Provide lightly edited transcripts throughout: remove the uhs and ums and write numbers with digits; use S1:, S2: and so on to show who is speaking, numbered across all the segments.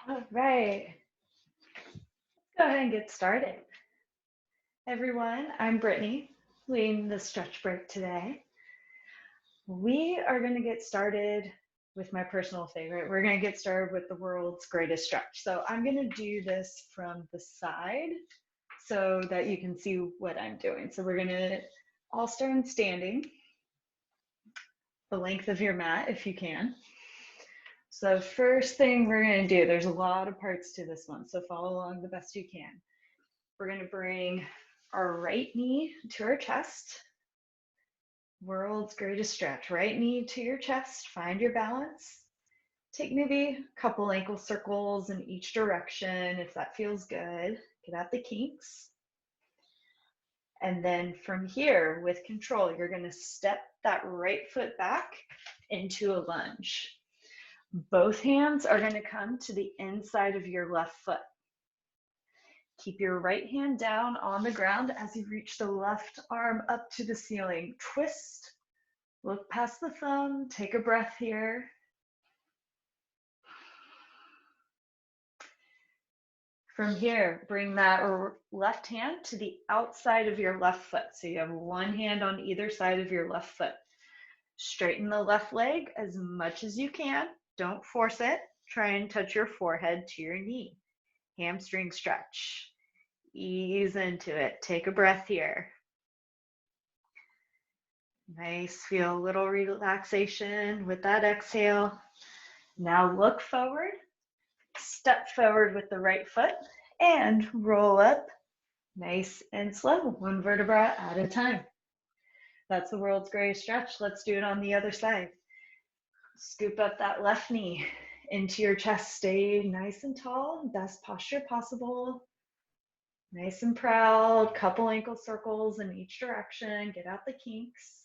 S1: All right, go ahead and get started. Everyone, I'm Brittany, leading the stretch break today. We are going to get started with my personal favorite. We're going to get started with the world's greatest stretch. So I'm going to do this from the side so that you can see what I'm doing. So we're going to all start in standing, the length of your mat if you can. So first thing we're going to do, there's a lot of parts to this one, so follow along the best you can. We're going to bring our right knee to our chest. World's greatest stretch. Right knee to your chest. Find your balance. Take maybe a couple ankle circles in each direction if that feels good. Get out the kinks. And then from here, with control, you're going to step that right foot back into a lunge. Both hands are going to come to the inside of your left foot. Keep your right hand down on the ground as you reach the left arm up to the ceiling. Twist, look past the thumb, take a breath here. From here, bring that left hand to the outside of your left foot. So you have one hand on either side of your left foot. Straighten the left leg as much as you can. Don't force it. Try and touch your forehead to your knee. Hamstring stretch. Ease into it. Take a breath here. Nice. Feel a little relaxation with that exhale. Now look forward. Step forward with the right foot and roll up nice and slow, one vertebra at a time. That's the world's greatest stretch. Let's do it on the other side. Scoop up that left knee into your chest. Stay nice and tall, best posture possible. Nice and proud. Couple ankle circles in each direction. Get out the kinks.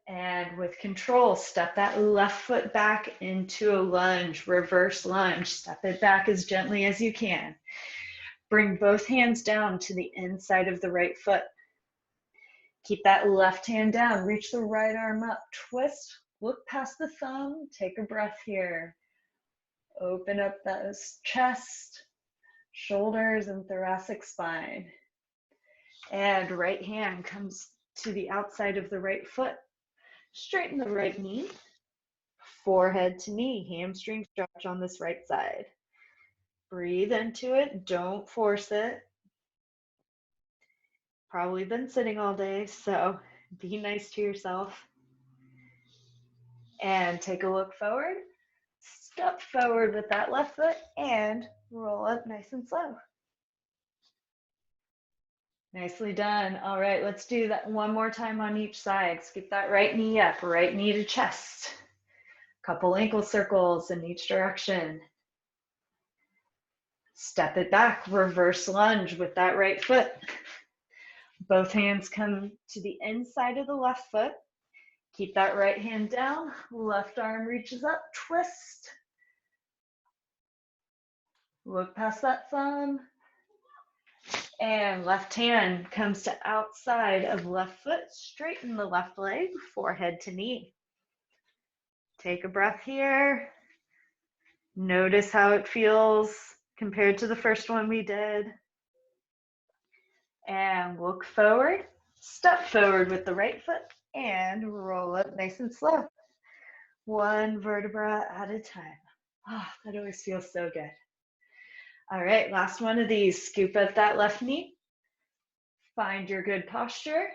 S1: And with control, step that left foot back into a lunge, reverse lunge. Step it back as gently as you can. Bring both hands down to the inside of the right foot. Keep that left hand down. Reach the right arm up. Twist. Look past the thumb. Take a breath here. Open up that chest, shoulders, and thoracic spine. And right hand comes to the outside of the right foot. Straighten the right knee. Forehead to knee. Hamstring stretch on this right side. Breathe into it. Don't force it. Probably been sitting all day, so be nice to yourself. And take a look forward. Step forward with that left foot and roll up nice and slow. Nicely done. All right, let's do that one more time on each side. Scoop that right knee up, right knee to chest. Couple ankle circles in each direction. Step it back, reverse lunge with that right foot. Both hands come to the inside of the left foot. Keep that right hand down, left arm reaches up, twist. Look past that thumb. And left hand comes to outside of left foot. Straighten the left leg, forehead to knee. Take a breath here. Notice how it feels compared to the first one we did. And look forward. Step forward with the right foot and roll up nice and slow. One vertebra at a time. Oh, that always feels so good. All right, last one of these. Scoop up that left knee. Find your good posture.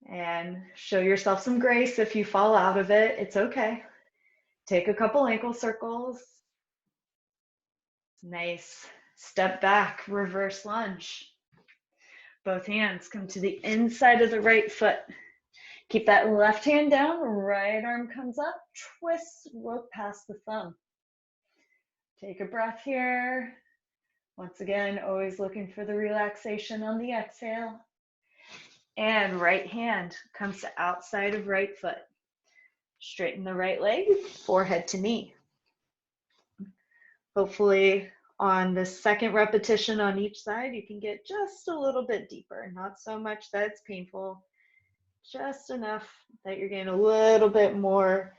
S1: And show yourself some grace if you fall out of it. It's okay. Take a couple ankle circles. Nice. Step back, reverse lunge. Both hands come to the inside of the right foot. Keep that left hand down, right arm comes up, twist, look past the thumb. Take a breath here. Once again, always looking for the relaxation on the exhale. And right hand comes to outside of right foot. Straighten the right leg, forehead to knee. Hopefully on the second repetition on each side, you can get just a little bit deeper. Not so much that it's painful, just enough that you're getting a little bit more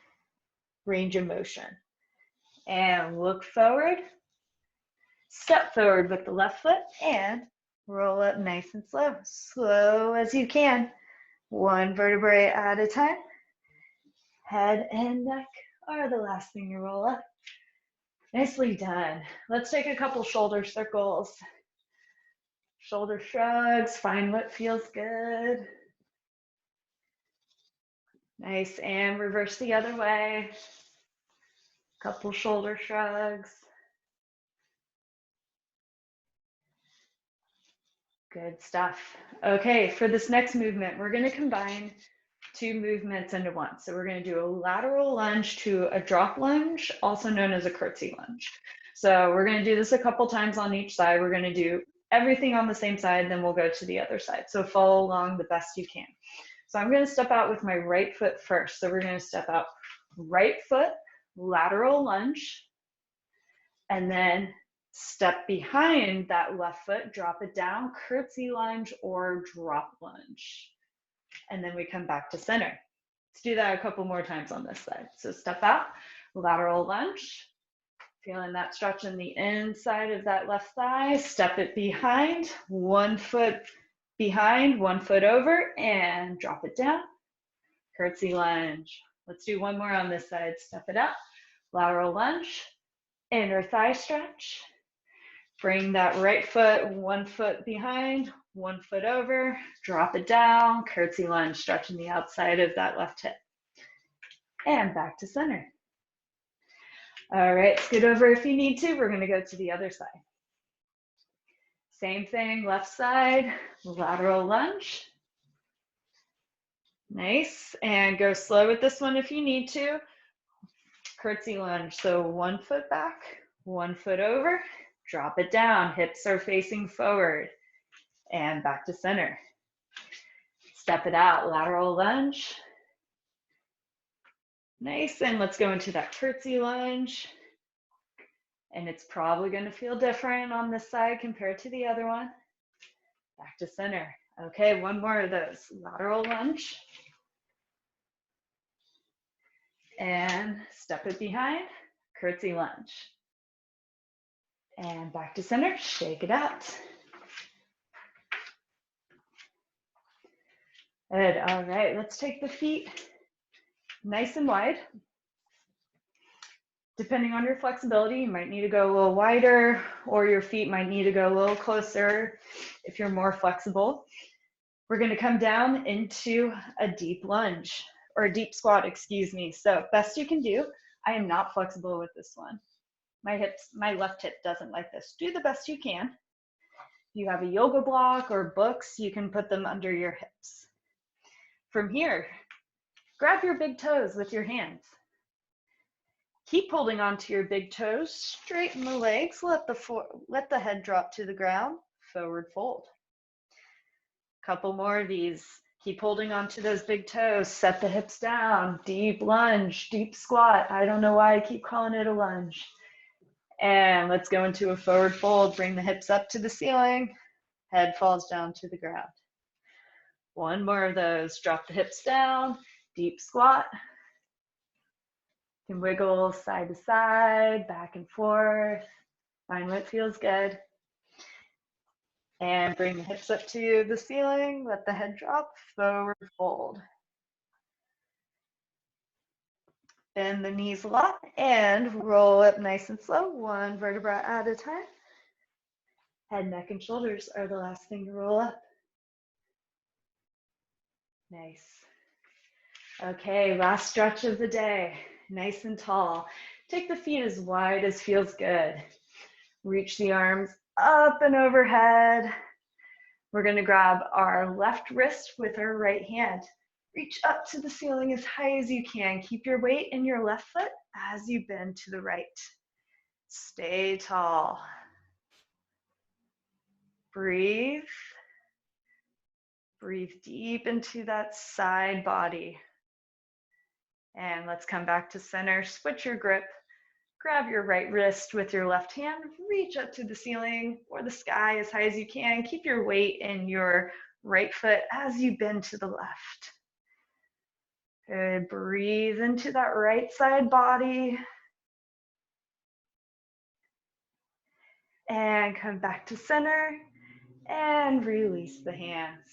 S1: range of motion. And look forward. Step forward with the left foot and roll up nice and slow. Slow as you can. One vertebrae at a time. Head and neck are the last thing you roll up. Nicely done. Let's take a couple shoulder circles. Shoulder shrugs, find what feels good. Nice, and reverse the other way. Couple shoulder shrugs. Good stuff. Okay, for this next movement, we're gonna combine two movements into one. So we're gonna do a lateral lunge to a drop lunge, also known as a curtsy lunge. So we're gonna do this a couple times on each side. We're gonna do everything on the same side, then we'll go to the other side. So follow along the best you can. So I'm gonna step out with my right foot first. So we're gonna step out right foot, lateral lunge, and then step behind that left foot, drop it down, curtsy lunge or drop lunge. And then we come back to center. Let's do that a couple more times on this side. So step out, lateral lunge, feeling that stretch in the inside of that left thigh, step it behind, one foot behind, one foot over, and drop it down, curtsy lunge. Let's do one more on this side, step it out, lateral lunge, inner thigh stretch, bring that right foot, one foot behind, one foot over, drop it down, curtsy lunge, stretching the outside of that left hip. And back to center. All right, scoot over if you need to. We're gonna go to the other side. Same thing, left side, lateral lunge. Nice, and go slow with this one if you need to. Curtsy lunge, so one foot back, one foot over, drop it down, hips are facing forward, and back to center. Step it out, lateral lunge. Nice, and let's go into that curtsy lunge. And it's probably gonna feel different on this side compared to the other one. Back to center. Okay, one more of those. Lateral lunge. And step it behind, curtsy lunge. And back to center, shake it out. Good, all right, let's take the feet nice and wide. Depending on your flexibility, you might need to go a little wider, or your feet might need to go a little closer if you're more flexible. We're gonna come down into a deep lunge, or a deep squat, excuse me. So best you can do. I am not flexible with this one. My left hip doesn't like this. Do the best you can. If you have a yoga block or books, you can put them under your hips. From here, grab your big toes with your hands. Keep holding onto your big toes, straighten the legs, let the head drop to the ground, forward fold. Couple more of these. Keep holding onto those big toes, set the hips down, deep lunge, deep squat. I don't know why I keep calling it a lunge. And let's go into a forward fold, bring the hips up to the ceiling, head falls down to the ground. One more of those, drop the hips down, deep squat. You can wiggle side to side, back and forth, find what feels good. And bring the hips up to the ceiling, let the head drop, forward fold. Bend the knees a lot and roll up nice and slow, one vertebra at a time. Head, neck, and shoulders are the last thing to roll up. Nice. Okay, last stretch of the day, nice and tall. Take the feet as wide as feels good. Reach the arms up and overhead. We're gonna grab our left wrist with our right hand. Reach up to the ceiling as high as you can. Keep your weight in your left foot as you bend to the right. Stay tall. Breathe. Breathe deep into that side body. And let's come back to center. Switch your grip. Grab your right wrist with your left hand. Reach up to the ceiling or the sky as high as you can. Keep your weight in your right foot as you bend to the left. Good. Breathe into that right side body. And come back to center and release the hands.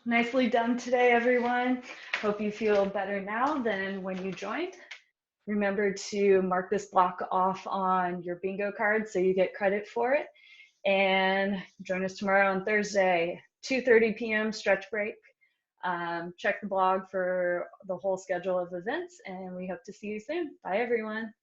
S1: Nicely done today, everyone. Hope you feel better now than when you joined. Remember to mark this block off on your bingo card so you get credit for it. And join us tomorrow on Thursday, 2:30 p.m. stretch break. Check the blog for the whole schedule of events, and we hope to see you soon. Bye, everyone.